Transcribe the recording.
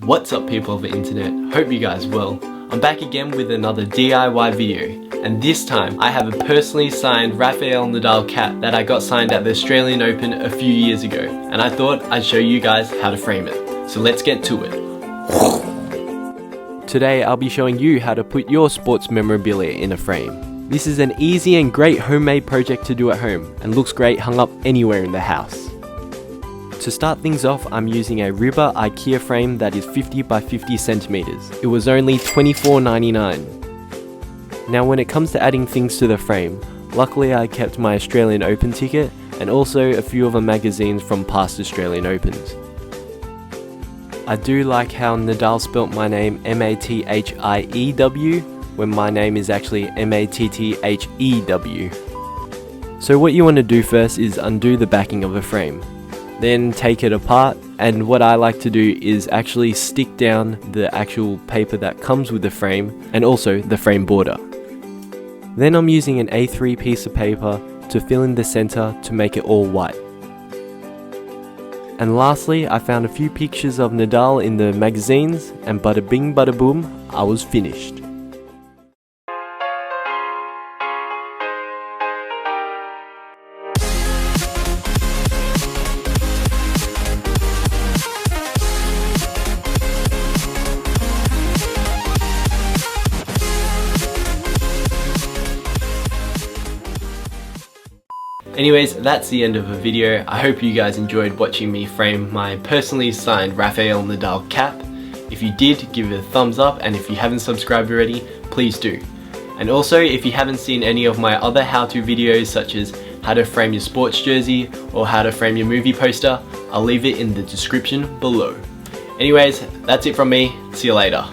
What's up people of the internet, hope you guys well. I'm back again with another DIY video, and this time I have a personally signed RAFAEL NADAL cap that I got signed at the Australian Open a few years ago, and I thought I'd show you guys how to frame it. So let's get to it. Today I'll be showing you how to put your sports memorabilia in a frame. This is an easy and great homemade project to do at home, and looks great hung up anywhere in the house. To start things off, I'm using a Riba IKEA frame that is 50 by 50 centimeters. It was only $24.99. Now when it comes to adding things to the frame, luckily I kept my Australian Open ticket and also a few other magazines from past Australian Opens. I do like how Nadal spelt my name M-A-T-H-I-E-W when my name is actually M-A-T-T-H-E-W. So what you want to do first is undo the backing of the frame. Then take it apart, and what I like to do is actually stick down the actual paper that comes with the frame and also the frame border. Then I'm using an A3 piece of paper to fill in the center to make it all white. And lastly, I found a few pictures of Nadal in the magazines, and bada bing bada boom, I was finished. Anyways, that's the end of the video. I hope you guys enjoyed watching me frame my personally signed RAFAEL NADAL cap. If you did, give it a thumbs up, and if you haven't subscribed already, please do. And also, if you haven't seen any of my other how-to videos such as how to frame your sports jersey or how to frame your movie poster, I'll leave it in the description below. Anyways, that's it from me. See you later.